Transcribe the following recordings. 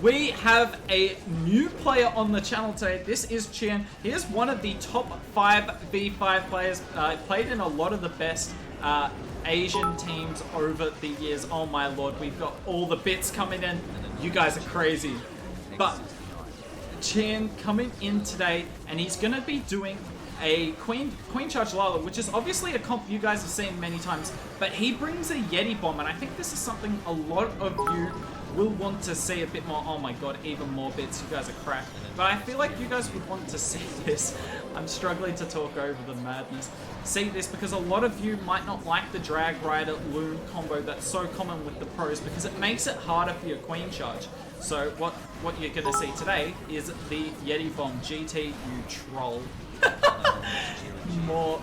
We have a new player on the channel today. This is Chien. He is one of the top 5v5 players. Played in a lot of the best Asian teams over the years. Oh my lord, we've got all the bits coming in. You guys are crazy. But Chien coming in today, and he's going to be doing a Queen Charge Lalo, which is obviously a comp you guys have seen many times, but he brings a Yeti bomb, and I think this is something a lot of you will want to see a bit more. Oh my god, even more bits. You guys are cracked. But I feel like you guys would want to see this. I'm struggling to talk over the madness. See this because a lot of you might not like the Drag Rider Loon combo that's so common with the pros because it makes it harder for your Queen Charge. So what you're going to see today is the Yeti bomb. GT, you troll. more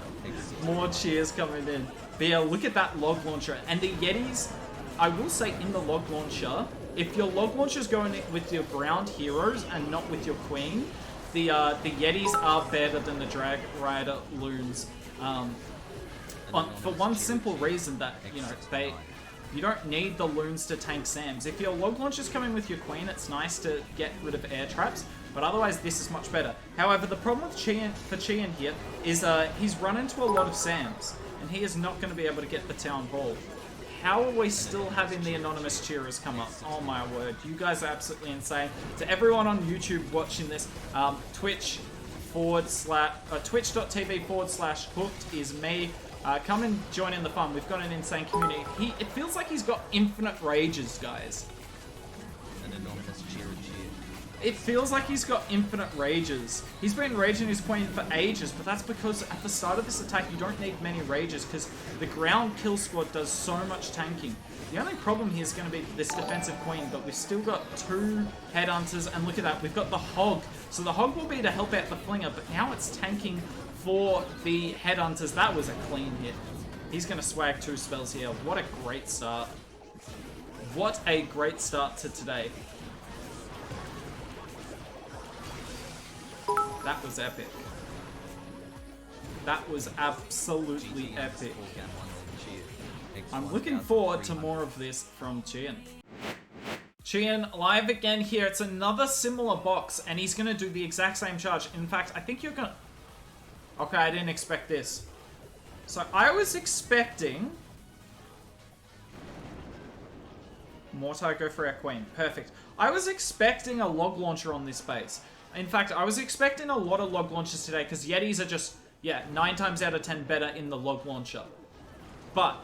cheers coming in. But yeah, look at that log launcher. And the Yetis, I will say in the log launcher, if your log launcher is going with your ground heroes and not with your queen, the Yetis are better than the Drag Rider Loons. For one simple reason that, you know, you don't need the Loons to tank Sams. If your log launcher is coming with your queen, it's nice to get rid of air traps, but otherwise this is much better. However, the problem with Chien here is he's run into a lot of Sams, and he is not going to be able to get the town hall. How are we still having the anonymous cheerers come up? Oh my word, you guys are absolutely insane. To everyone on YouTube watching this, twitch.tv/hooked is me. Come and join in the fun. We've got an insane community. It feels like he's got infinite rages, guys. An anonymous cheer. It feels like he's got infinite rages. He's been raging his queen for ages, but that's because at the start of this attack, you don't need many rages because the ground kill squad does so much tanking. The only problem here is going to be this defensive queen, but we've still got 2 headhunters, and look at that, we've got the hog. So the hog will be to help out the flinger, but now it's tanking for the headhunters. That was a clean hit. He's going to swag 2 spells here. What a great start. What a great start to today. That was epic. That was absolutely epic. I'm looking forward to more of this from Chien. Chien live again here. It's another similar box, and he's going to do the exact same charge. In fact, I think you're going to... Okay, I didn't expect this. So I was expecting... Mortar, go for our queen. Perfect. I was expecting a log launcher on this base. In fact, I was expecting a lot of log launchers today because Yetis are just, yeah, 9 times out of 10 better in the log launcher. But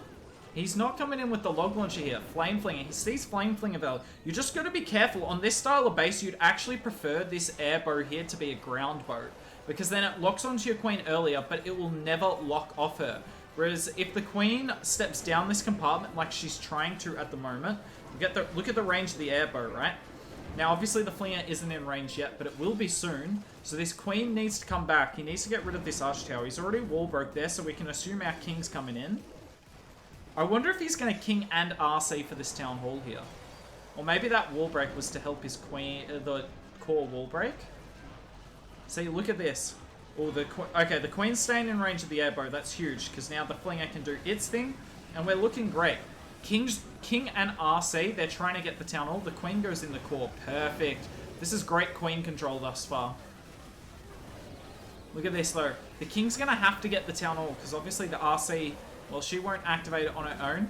he's not coming in with the log launcher here. Flame Flinger. He sees Flame Flinger available. You just got to be careful. On this style of base, you'd actually prefer this air bow here to be a ground bow because then it locks onto your queen earlier, but it will never lock off her. Whereas if the queen steps down this compartment like she's trying to at the moment, look at the range of the air bow, right? Now, obviously, the flinger isn't in range yet, but it will be soon. So this queen needs to come back. He needs to get rid of this arch tower. He's already wall broke there, so we can assume our king's coming in. I wonder if he's going to king and RC for this town hall here. Or maybe that wall break was to help his queen, the core wall break. See, look at this. Oh, okay, the queen's staying in range of the airbow. That's huge, because now the flinger can do its thing, and we're looking great. King and RC, they're trying to get the town hall. The queen goes in the core. Perfect. This is great queen control thus far. Look at this, though. The king's going to have to get the town hall, because obviously the RC, well, she won't activate it on her own.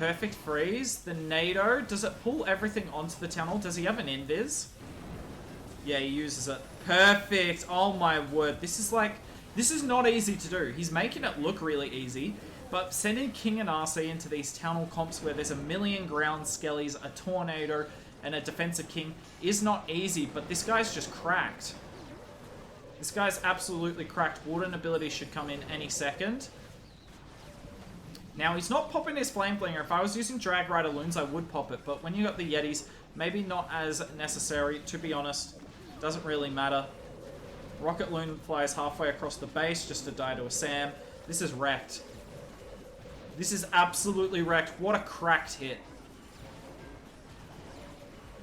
Perfect freeze. The NATO, does it pull everything onto the town hall? Does he have an invis? Yeah, he uses it. Perfect. Oh, my word. This is not easy to do. He's making it look really easy. But sending King and RC into these town hall comps where there's a million ground skellies, a tornado, and a defensive king is not easy, but this guy's just cracked. This guy's absolutely cracked. Warden ability should come in any second. Now, he's not popping his Flame Flinger. If I was using Drag Rider Loons, I would pop it, but when you got the Yetis, maybe not as necessary, to be honest. Doesn't really matter. Rocket Loon flies halfway across the base just to die to a Sam. This is wrecked. This is absolutely wrecked. What a cracked hit.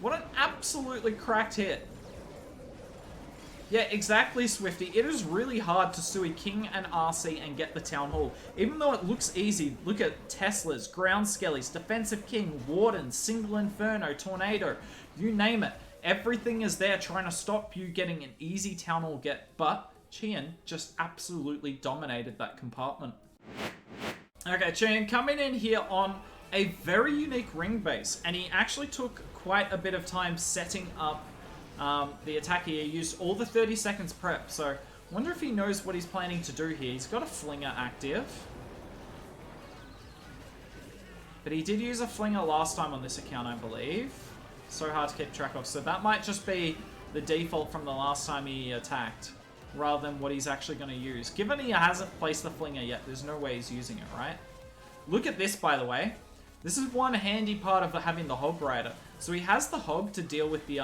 What an absolutely cracked hit. Yeah, exactly, Swifty. It is really hard to Sui King and RC and get the Town Hall. Even though it looks easy, look at Teslas, Ground Skellies, Defensive King, Warden, Single Inferno, Tornado, you name it. Everything is there trying to stop you getting an easy Town Hall get, but Chien just absolutely dominated that compartment. Okay, Chien coming in here on a very unique ring base, and he actually took quite a bit of time setting up the attack here. He used all the 30 seconds prep, so I wonder if he knows what he's planning to do here. He's got a Flinger active. But he did use a Flinger last time on this account, I believe. So hard to keep track of. So that might just be the default from the last time he attacked, rather than what he's actually going to use. Given he hasn't placed the Flinger yet, there's no way he's using it, right? Look at this, by the way. This is one handy part of having the Hog Rider. So he has the Hog to deal with the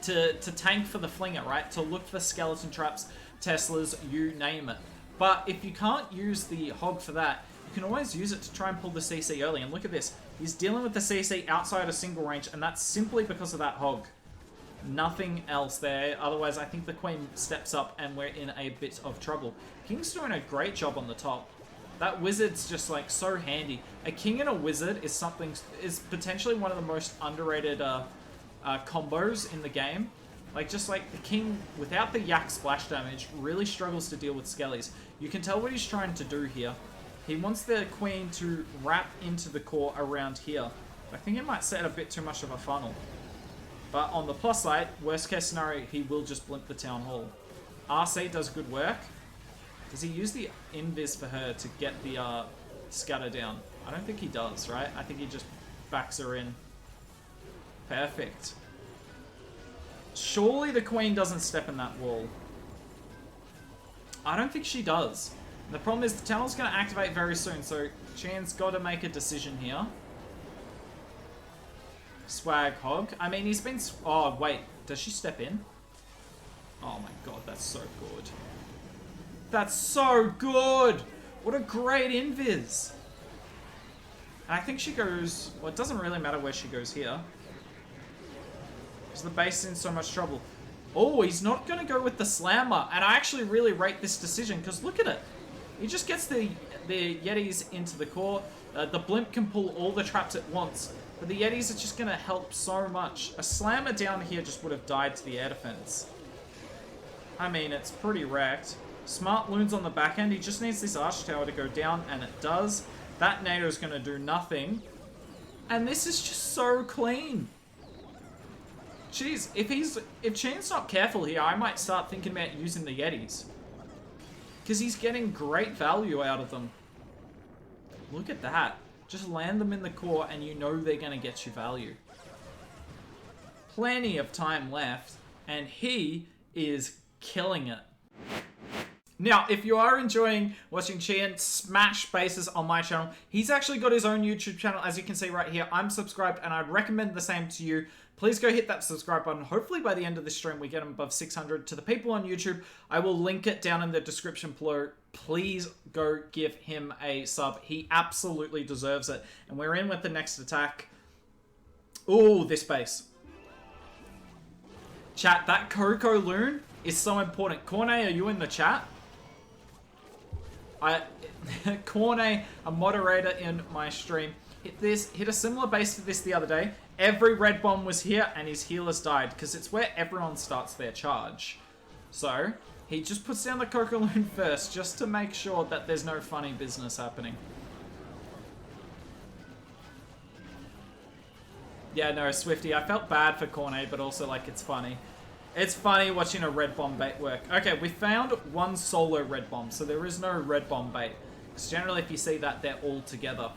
to tank for the Flinger, right? To look for skeleton traps, Teslas, you name it. But if you can't use the Hog for that, you can always use it to try and pull the CC early. And look at this. He's dealing with the CC outside of single range, and that's simply because of that Hog. Nothing else there. Otherwise, I think the Queen steps up and we're in a bit of trouble. King's doing a great job on the top. That Wizard's just like so handy. A King and a Wizard is potentially one of the most underrated combos in the game. Like, just like the King without the Yak splash damage really struggles to deal with Skellies. You can tell what he's trying to do here. He wants the Queen to wrap into the core around here. I think it might set a bit too much of a funnel. But on the plus side, worst case scenario, he will just blimp the Town Hall. RC does good work. Does he use the invis for her to get the scatter down? I don't think he does, right? I think he just backs her in. Perfect. Surely the Queen doesn't step in that wall. I don't think she does. And the problem is the Town Hall's going to activate very soon, so Chien's got to make a decision here. Swag Hog. I mean, he's been... Oh, wait. Does she step in? Oh my god, that's so good. That's so good! What a great invis! And I think she goes... Well, it doesn't really matter where she goes here. Because the base is in so much trouble. Oh, he's not going to go with the Slammer. And I actually really rate this decision, because look at it. He just gets the Yetis into the core. The Blimp can pull all the traps at once. But the Yetis are just going to help so much. A Slammer down here just would have died to the air defense. I mean, it's pretty wrecked. Smart Loons on the back end. He just needs this Arch Tower to go down, and it does. That NATO is going to do nothing. And this is just so clean. Jeez, if Chien's not careful here, I might start thinking about using the Yetis. Because he's getting great value out of them. Look at that. Just land them in the core and you know they're going to get you value. Plenty of time left, and he is killing it. Now, if you are enjoying watching Chien smash bases on my channel, he's actually got his own YouTube channel, as you can see right here. I'm subscribed, and I'd recommend the same to you. Please go hit that subscribe button. Hopefully by the end of this stream, we get him above 600. To the people on YouTube, I will link it down in the description below. Please go give him a sub. He absolutely deserves it. And we're in with the next attack. Ooh, this base. Chat, that Coco Loon is so important. Cornet, are you in the chat? Cornet, a moderator in my stream, hit a similar base to this the other day. Every red bomb was here and his healers died because it's where everyone starts their charge. So he just puts down the Coco Loon first just to make sure that there's no funny business happening. Yeah, no, Swifty, I felt bad for Cornet, but also like it's funny. It's funny watching a red bomb bait work. Okay, we found one solo red bomb, so there is no red bomb bait. Because generally if you see that, they're all together.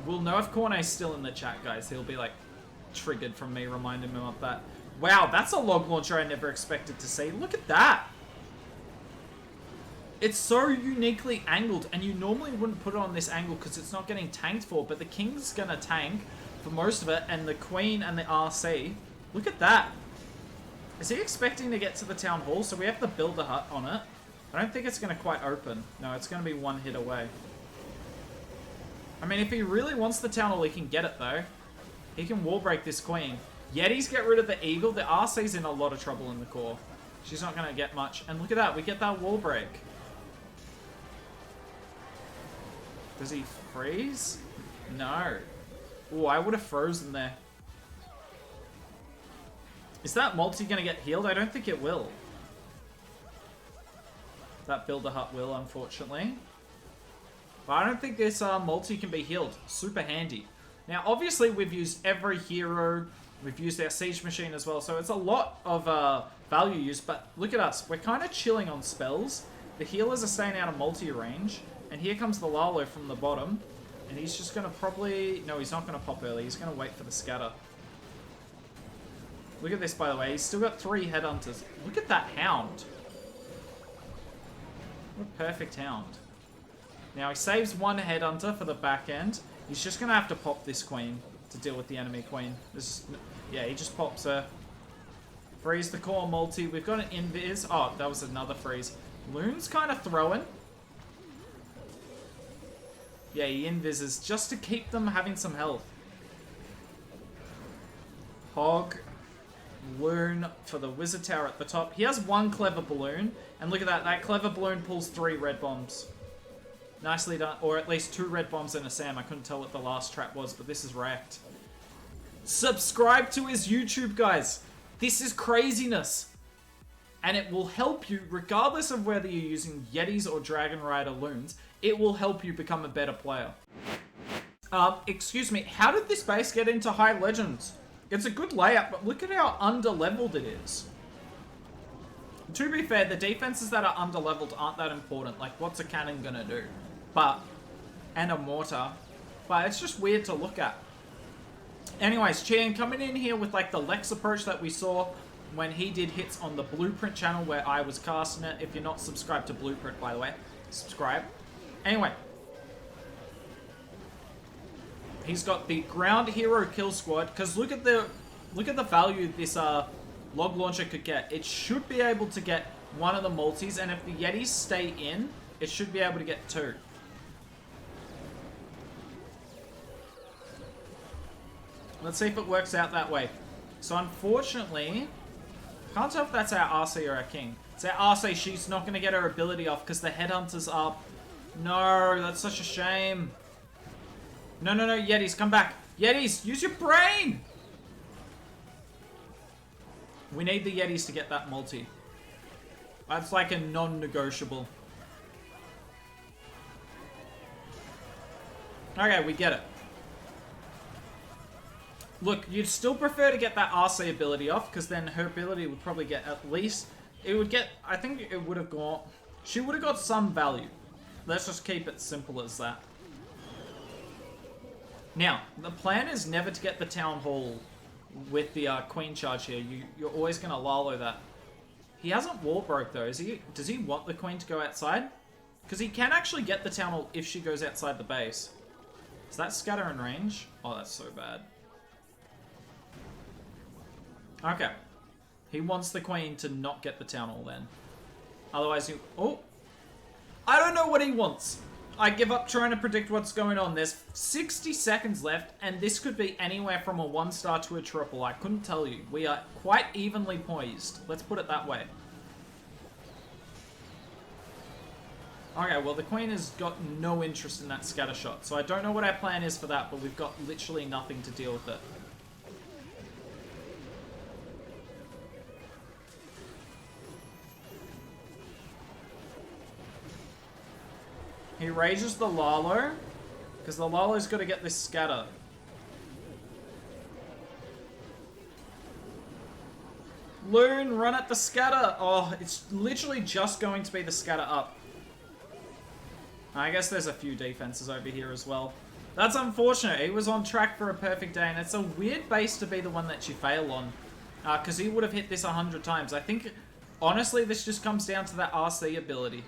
We'll know if Cornet's still in the chat, guys. He'll be like triggered from me reminding him of that. Wow, that's a log launcher I never expected to see. Look at that. It's so uniquely angled, and you normally wouldn't put it on this angle because it's not getting tanked for, but the King's gonna tank for most of it, and the Queen and the RC. Look at that. Is he expecting to get to the Town Hall? So we have to build a hut on it. I don't think it's going to quite open. No, it's going to be one hit away. I mean, if he really wants the Town Hall, he can get it, though. He can wall break this Queen. Yetis get rid of the Eagle. The RC's in a lot of trouble in the core. She's not going to get much. And look at that. We get that wall break. Does he freeze? No. Oh, I would have frozen there. Is that multi going to get healed? I don't think it will. That Builder Hut will, unfortunately. But I don't think this multi can be healed. Super handy. Now, obviously, we've used every hero. We've used our Siege Machine as well. So it's a lot of value use. But look at us. We're kind of chilling on spells. The healers are staying out of multi range. And here comes the Lalo from the bottom. And he's just going to probably... No, he's not going to pop early. He's going to wait for the scatter. Look at this, by the way. He's still got 3 Headhunters. Look at that Hound. What a perfect Hound. Now, he saves 1 Headhunter for the back end. He's just going to have to pop this Queen to deal with the enemy Queen. Yeah, he just pops her. Freeze the core multi. We've got an Invis. Oh, that was another freeze. Loon's kind of throwing. Yeah, he invises just to keep them having some health. Hog. Loon for the Wizard Tower at the top. He has 1 Clever Balloon. And look at that. That Clever Balloon pulls 3 red bombs. Nicely done. Or at least 2 red bombs and a Sam. I couldn't tell what the last trap was, but this is wrecked. Subscribe to his YouTube, guys. This is craziness. And it will help you, regardless of whether you're using Yetis or Dragon Rider Loons, it will help you become a better player. Excuse me, how did this base get into High Legends? It's a good layout, but look at how underleveled it is. To be fair, the defenses that are underleveled aren't that important. Like, what's a cannon gonna do? And a mortar. But it's just weird to look at. Anyways, Chien coming in here with like the Lex approach that we saw when he did hits on the Blueprint channel where I was casting it. If you're not subscribed to Blueprint, by the way, subscribe. Anyway. He's got the ground hero kill squad, because look at the value this log launcher could get. It should be able to get 1 of the multis, and if the Yetis stay in, it should be able to get 2. Let's see if it works out that way. So unfortunately, can't tell if that's our RC or our King. It's our RC. She's not going to get her ability off because the Headhunter's up. No, that's such a shame. No, Yetis, come back. Yetis, use your brain! We need the Yetis to get that multi. That's like a non-negotiable. Okay, we get it. Look, you'd still prefer to get that RC ability off, because then her ability would probably get at least... It would get... I think it would have got... She would have got some value. Let's just keep it simple as that. Now, the plan is never to get the Town Hall with the Queen charge here. You're always going to Lalo that. He hasn't wall broke though, is he? Does he want the Queen to go outside? Because he can actually get the Town Hall if she goes outside the base. Is that scatter in range? Oh, that's so bad. Okay. He wants the Queen to not get the Town Hall then. Otherwise he... Oh! I don't know what he wants. I give up trying to predict what's going on. There's 60 seconds left, and this could be anywhere from a 1-star to a triple. I couldn't tell you. We are quite evenly poised. Let's put it that way. Okay, well, the Queen has got no interest in that scatter shot, so I don't know what our plan is for that, but we've got literally nothing to deal with it. He rages the Lalo, because the Lalo's got to get this scatter. Loon, run at the scatter! Oh, it's literally just going to be the scatter up. I guess there's a few defenses over here as well. That's unfortunate. He was on track for a perfect day, and it's a weird base to be the one that you fail on. Because he would have hit this 100 times. I think, honestly, this just comes down to that RC ability.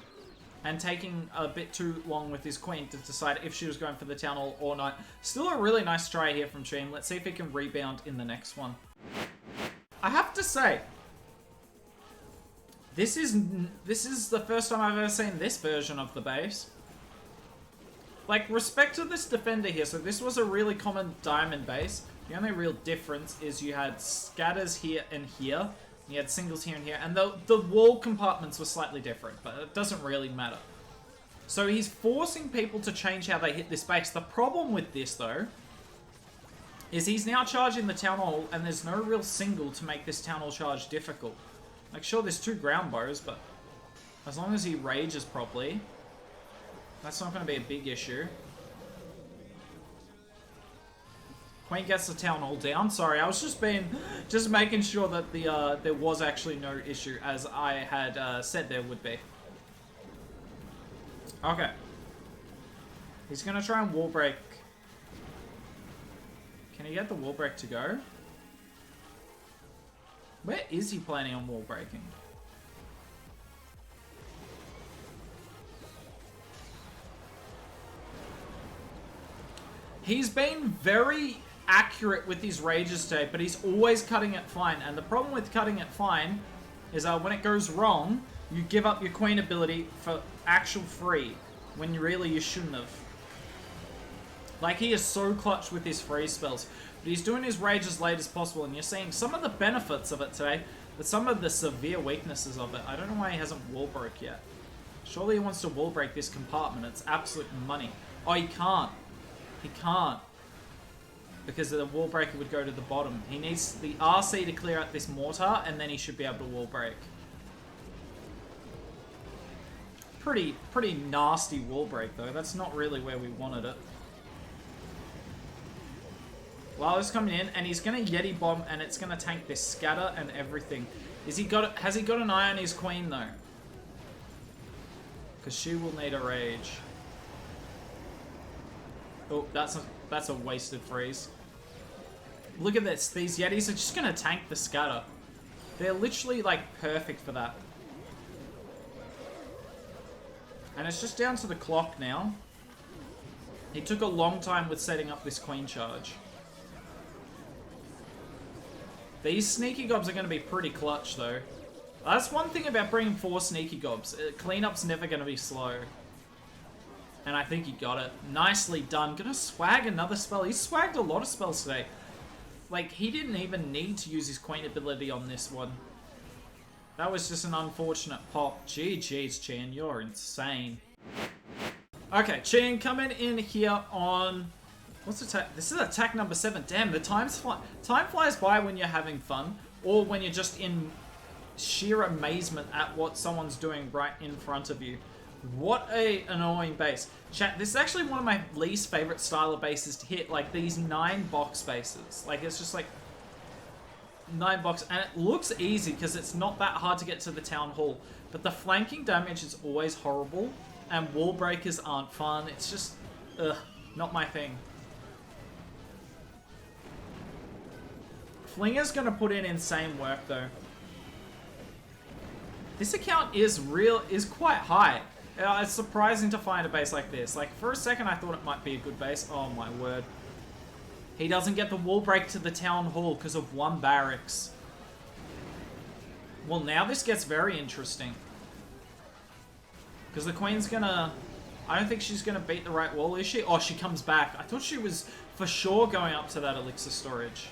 And taking a bit too long with his Queen to decide if she was going for the Town Hall or not. Still a really nice try here from Chien. Let's see if he can rebound in the next one. I have to say, this is the first time I've ever seen this version of the base. Like, respect to this defender here. So this was a really common diamond base. The only real difference is you had scatters here and here. You had singles here and here. And the wall compartments were slightly different, but it doesn't really matter. So he's forcing people to change how they hit this base. The problem with this, though, is he's now charging the Town Hall, and there's no real single to make this Town Hall charge difficult. Like, sure, there's 2 ground bows, but as long as he rages properly, that's not going to be a big issue. Queen gets the Town Hall down. Sorry, I was just making sure that there was actually no issue, as I had said there would be. Okay. He's going to try and wall break. Can he get the wall break to go? Where is he planning on wall breaking? He's been very accurate with his rages today, but he's always cutting it fine. And the problem with cutting it fine is when it goes wrong, you give up your queen ability for actual free, when really you shouldn't have. Like, he is so clutch with his free spells, but he's doing his rage as late as possible, and you're seeing some of the benefits of it today, but some of the severe weaknesses of it. I don't know why he hasn't wall broke yet. Surely he wants to wall break this compartment. It's absolute money. Oh, he can't. He can't. Because the wall breaker would go to the bottom. He needs the RC to clear out this mortar, and then he should be able to wall break. Pretty nasty wall break, though. That's not really where we wanted it. Lalo's coming in, and he's going to Yeti bomb, and it's going to tank this scatter and everything. Has he got an eye on his queen, though? Because she will need a rage. Oh, that's a wasted freeze. Look at this. These Yetis are just going to tank the scatter. They're literally, like, perfect for that. And it's just down to the clock now. He took a long time with setting up this queen charge. These sneaky gobs are going to be pretty clutch, though. That's one thing about bringing 4 sneaky gobs. Cleanup's never going to be slow. And I think he got it. Nicely done. Gonna swag another spell. He's swagged a lot of spells today. Like, he didn't even need to use his queen ability on this one. That was just an unfortunate pop. GG's, Chien. You're insane. Okay, Chien coming in here on... What's attack? This is attack number 7. Damn, the time flies by when you're having fun. Or when you're just in sheer amazement at what someone's doing right in front of you. What a annoying base. Chat, this is actually one of my least favorite style of bases to hit. Like, these 9 box bases. Like, it's just like 9 box, and it looks easy because it's not that hard to get to the Town Hall. But the flanking damage is always horrible, and wall breakers aren't fun. It's just, ugh, not my thing. Flinger's gonna put in insane work, though. This account is quite high. It's surprising to find a base like this. Like, for a second I thought it might be a good base. Oh my word. He doesn't get the wall break to the Town Hall because of 1 barracks. Well, now this gets very interesting. Because the Queen's gonna... I don't think she's gonna beat the right wall, is she? Oh, she comes back. I thought she was for sure going up to that elixir storage.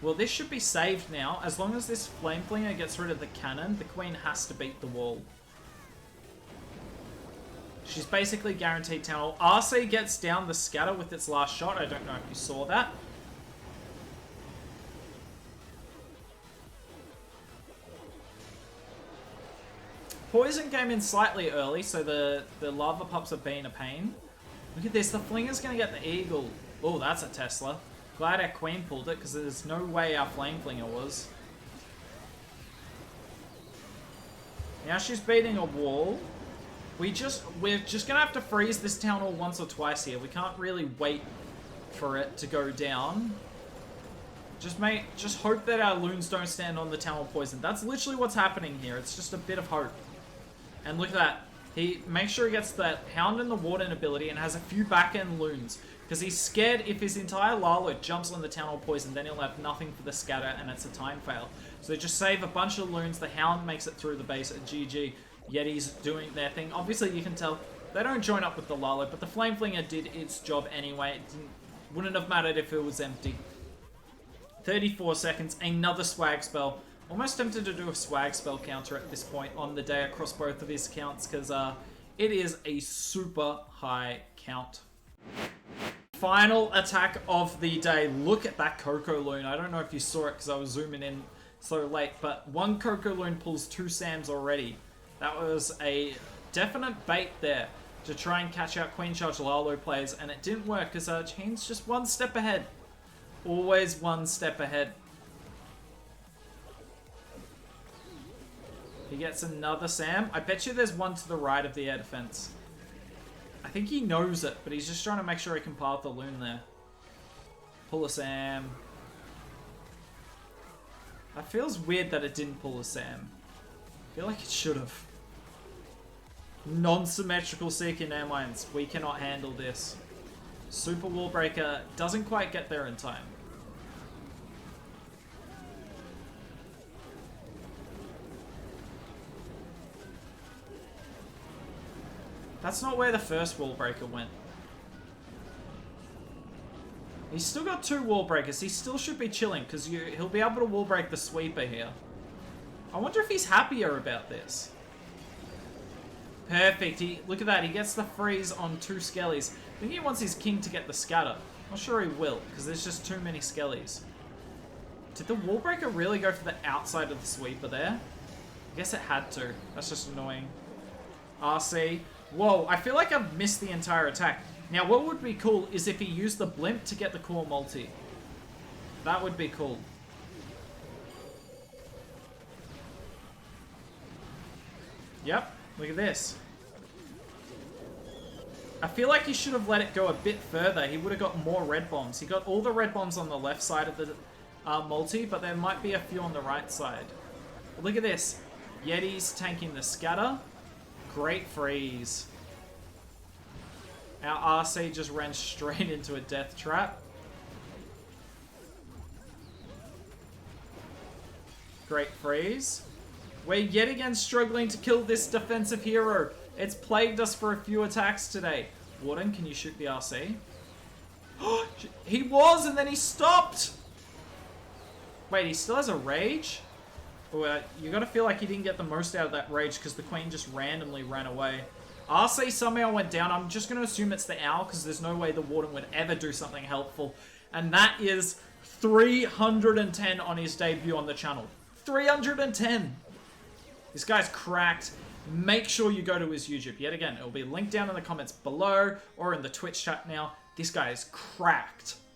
Well, this should be saved now. As long as this Flame Flinger gets rid of the cannon, the Queen has to beat the wall. She's basically guaranteed Town Hall. RC gets down the scatter with its last shot. I don't know if you saw that. Poison came in slightly early, so the lava pups are being a pain. Look at this. The Flinger's going to get the Eagle. Oh, that's a Tesla. Glad our Queen pulled it, because there's no way our Flame Flinger was. Now she's beating a wall. We're just going to have to freeze this Town Hall once or twice here. We can't really wait for it to go down. Just hope that our loons don't stand on the Town Hall poison. That's literally what's happening here. It's just a bit of hope. And look at that. He makes sure he gets that Hound and the Warden ability and has a few back-end loons. Because he's scared if his entire Lalo jumps on the Town Hall poison, then he'll have nothing for the scatter and it's a time fail. So just save a bunch of loons, the Hound makes it through the base at GG. Yeti's doing their thing. Obviously you can tell they don't join up with the Lalo, but the Flame Flinger did its job anyway. It didn't Wouldn't have mattered if it was empty. 34 seconds, another swag spell. Almost tempted to do a swag spell counter at this point on the day across both of his accounts because it is a super high count. Final attack of the day. Look at that Coco Loon. I don't know if you saw it because I was zooming in so late, but one Coco Loon pulls 2 Sams already. That was a definite bait there to try and catch out Queen Charge Lalo players, and it didn't work because Chien's just one step ahead. Always one step ahead. He gets another Sam. I bet you there's one to the right of the air defense. I think he knows it, but he's just trying to make sure he can path the Loon there. Pull a Sam. That feels weird that it didn't pull a Sam. I feel like it should have. Non-symmetrical Seeking Air Mines. We cannot handle this. Super Wall Breaker doesn't quite get there in time. That's not where the first Wall Breaker went. He's still got 2 Wall Breakers. He still should be chilling because he'll be able to Wall Break the Sweeper here. I wonder if he's happier about this. Perfect. Look at that. He gets the freeze on 2 Skellies. I think he wants his king to get the scatter. Not sure he will because there's just too many Skellies. Did the Wall Breaker really go for the outside of the Sweeper there? I guess it had to. That's just annoying. RC. Whoa, I feel like I've missed the entire attack. Now, what would be cool is if he used the blimp to get the core multi. That would be cool. Yep, look at this. I feel like he should have let it go a bit further. He would have got more red bombs. He got all the red bombs on the left side of the multi, but there might be a few on the right side. But look at this. Yeti's tanking the scatter. Great freeze. Our RC just ran straight into a death trap. Great freeze. We're yet again struggling to kill this defensive hero. It's plagued us for a few attacks today. Warden, can you shoot the RC? He was, and then he stopped! Wait, he still has a rage? You gotta feel like he didn't get the most out of that rage because the Queen just randomly ran away. RC somehow went down. I'm just gonna assume it's the Owl because there's no way the Warden would ever do something helpful. And that is 310 on his debut on the channel. 310! This guy's cracked. Make sure you go to his YouTube. Yet again, it'll be linked down in the comments below or in the Twitch chat now. This guy is cracked.